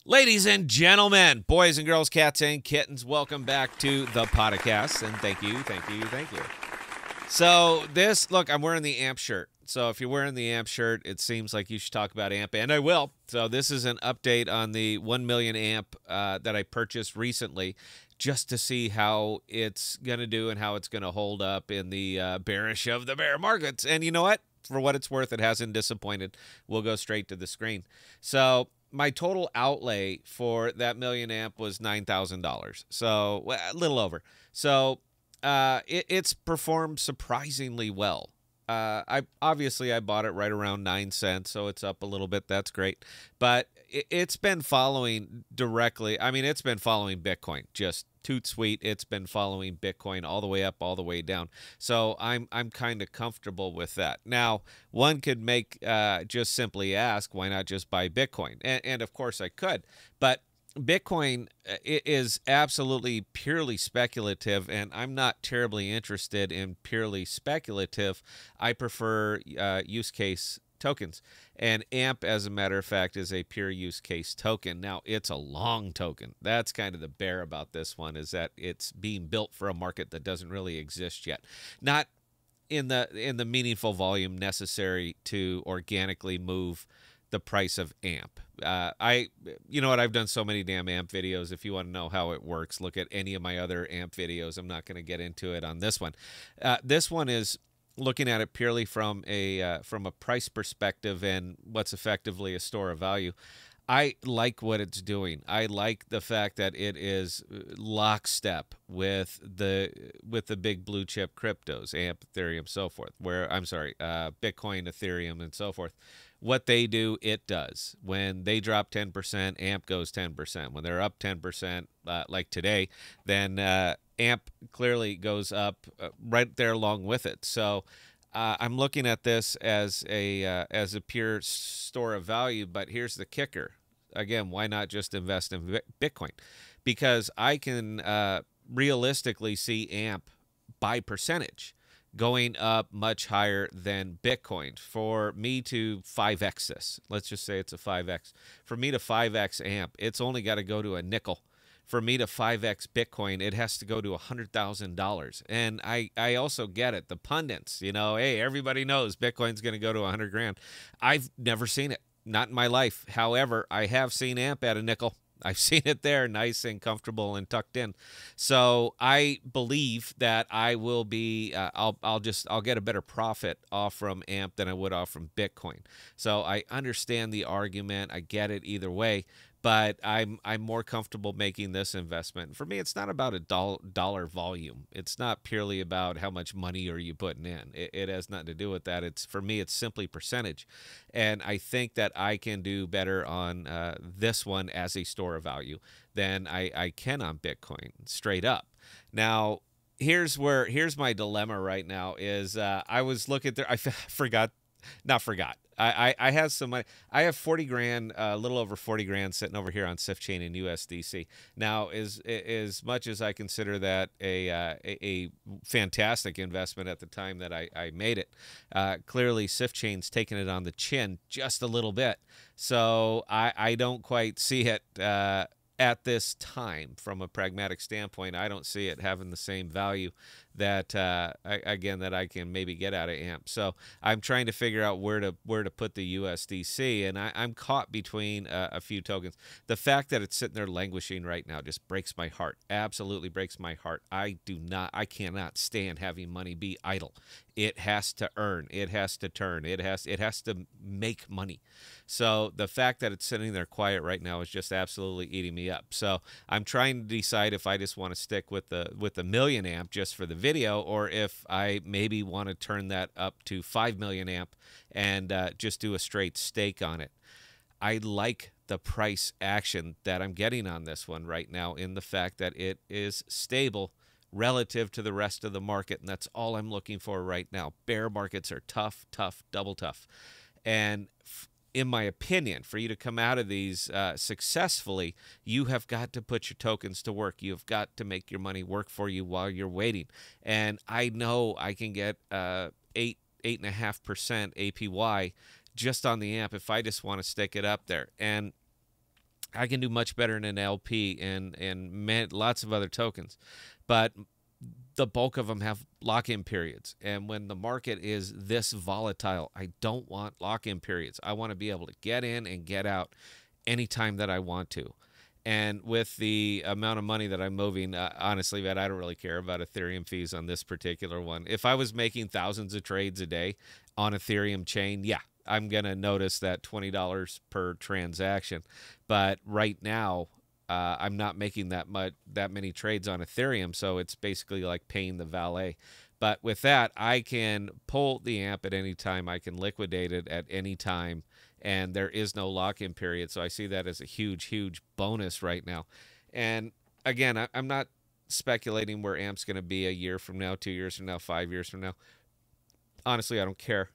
Ladies and gentlemen, boys and girls, cats and kittens, welcome back to the podcast, and thank you. So look, I'm wearing the AMP shirt. So if you're wearing the AMP shirt, it seems like you should talk about AMP, and I will. So this is an update on the 1 million AMP that I purchased recently, just to see how it's going to do and how it's going to hold up in the bearish of the bear markets. And you know what? For what it's worth, it hasn't disappointed. We'll go straight to the screen. So my total outlay for that million amp was $9,000, so a little over. So it's performed surprisingly well. I bought it right around 9 cents, so it's up a little bit. That's great, but it's been following directly. I mean, it's been following Bitcoin, just toot sweet. It's been following Bitcoin all the way up, all the way down. So I'm kind of comfortable with that. Now, one could make just simply ask, why not just buy Bitcoin? And of course I could, but Bitcoin is absolutely purely speculative, and I'm not terribly interested in purely speculative. I prefer use case tokens. And AMP, as a matter of fact, is a pure use case token. Now, it's a long token. That's kind of the bear about this one, is that it's being built for a market that doesn't really exist yet. Not in the meaningful volume necessary to organically move the price of AMP. You know what? I've done so many damn AMP videos. If you want to know how it works, look at any of my other AMP videos. I'm not going to get into it on this one. This one is looking at it purely from a price perspective and what's effectively a store of value. I like what it's doing. I like the fact that it is lockstep with the big blue chip cryptos, AMP, Ethereum, so forth. Bitcoin, Ethereum, and so forth. What they do, it does. When they drop 10%, AMP goes 10%. When they're up 10%, like today, then AMP clearly goes up right there along with it. So I'm looking at this as a pure store of value. But here's the kicker. Again, why not just invest in Bitcoin? Because I can realistically see AMP by percentage going up much higher than Bitcoin. For me to 5x this, let's just say it's a 5x. For me to 5x AMP, it's only got to go to a nickel. For me to 5x Bitcoin, it has to go to $100,000. And I also get it. The pundits, hey, everybody knows Bitcoin's going to go to 100 grand. I've never seen it, not in my life. However, I have seen AMP at a nickel. I've seen it there, nice and comfortable and tucked in. So I believe that I will be, I'll get a better profit off from AMP than I would off from Bitcoin. So I understand the argument. I get it either way. But I'm more comfortable making this investment. For me, it's not about a dollar volume. It's not purely about how much money are you putting in. It has nothing to do with that. For me, it's simply percentage. And I think that I can do better on this one as a store of value than I can on Bitcoin, straight up. Now, here's my dilemma right now is I was looking there. I forgot. I have some money. I have 40 grand, a little over 40 grand sitting over here on SIFChain and USDC. Now, as much as I consider that a fantastic investment at the time that I made it, clearly SIFChain's taking it on the chin just a little bit. So I don't quite see it at this time. From a pragmatic standpoint, I don't see it having the same value that that I can maybe get out of AMP. So I'm trying to figure out where to put the USDC, and I'm caught between a few tokens. The fact that it's sitting there languishing right now just breaks my heart. Absolutely breaks my heart. I cannot stand having money be idle. It has to earn. It has to turn. It has to make money. So the fact that it's sitting there quiet right now is just absolutely eating me up. So I'm trying to decide if I just want to stick with the million amp just for the video, or if I maybe want to turn that up to 5 million amp and just do a straight stake on it. I like the price action that I'm getting on this one right now, in the fact that it is stable relative to the rest of the market, and that's all I'm looking for right now. Bear markets are tough, double tough. And in my opinion, for you to come out of these successfully, you have got to put your tokens to work. You've got to make your money work for you while you're waiting. And I know I can get 8.5% APY just on the AMP if I just want to stick it up there. And I can do much better in an LP lots of other tokens, but the bulk of them have lock-in periods. And when the market is this volatile, I don't want lock-in periods. I want to be able to get in and get out anytime that I want to. And with the amount of money that I'm moving, honestly, man, I don't really care about Ethereum fees on this particular one. If I was making thousands of trades a day on Ethereum chain, yeah, I'm going to notice that $20 per transaction. But right now, I'm not making that many trades on Ethereum, so it's basically like paying the valet. But with that, I can pull the AMP at any time. I can liquidate it at any time, and there is no lock-in period. So I see that as a huge, huge bonus right now. And again, I'm not speculating where AMP's going to be a year from now, 2 years from now, 5 years from now. Honestly, I don't care.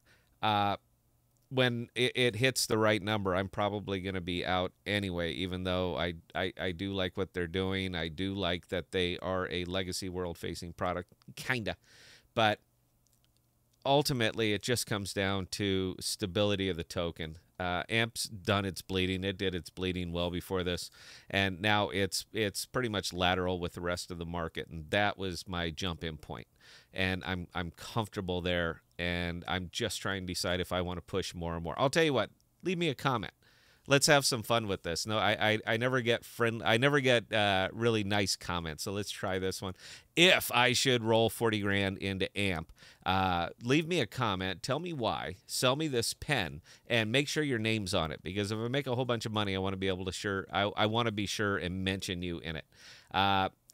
When it hits the right number, I'm probably going to be out anyway, even though I do like what they're doing. I do like that they are a legacy world-facing product, kind of. But ultimately, it just comes down to stability of the token. AMP's done its bleeding. It did its bleeding well before this, and now it's pretty much lateral with the rest of the market, and that was my jump-in point. And I'm comfortable there, and I'm just trying to decide if I want to push more and more. I'll tell you what, leave me a comment. Let's have some fun with this. No, I never get really nice comments, so let's try this one. If I should roll 40 grand into AMP, leave me a comment. Tell me why. Sell me this pen, and make sure your name's on it, because if I make a whole bunch of money, I want to be able to I want to be sure and mention you in it.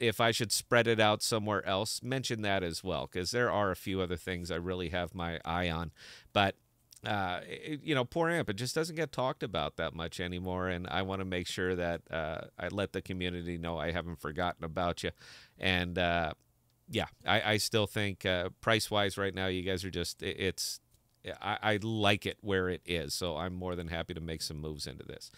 If I should spread it out somewhere else, mention that as well, because there are a few other things I really have my eye on. But poor AMP, it just doesn't get talked about that much anymore, and I want to make sure that I let the community know I haven't forgotten about you. And I still think price-wise right now, you guys are just I like it where it is, so I'm more than happy to make some moves into this.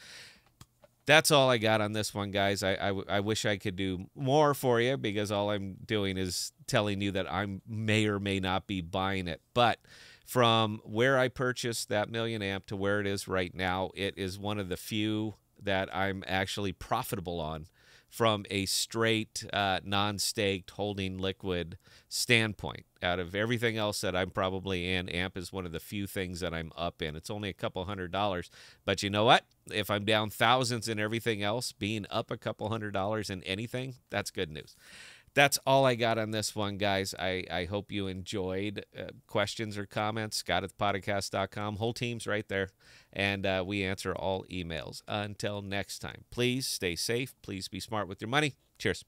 That's all I got on this one, guys. I wish I could do more for you, because all I'm doing is telling you that I may or may not be buying it. But from where I purchased that million AMP to where it is right now, it is one of the few that I'm actually profitable on from a straight non-staked holding liquid standpoint. Out of everything else that I'm probably in, AMP is one of the few things that I'm up in. It's only a couple $100, but you know what? If I'm down thousands in everything else, being up a couple $100 in anything, that's good news. That's all I got on this one, guys. I hope you enjoyed. Questions or comments, scott@thepodcast.com. Whole team's right there, and we answer all emails. Until next time, please stay safe. Please be smart with your money. Cheers.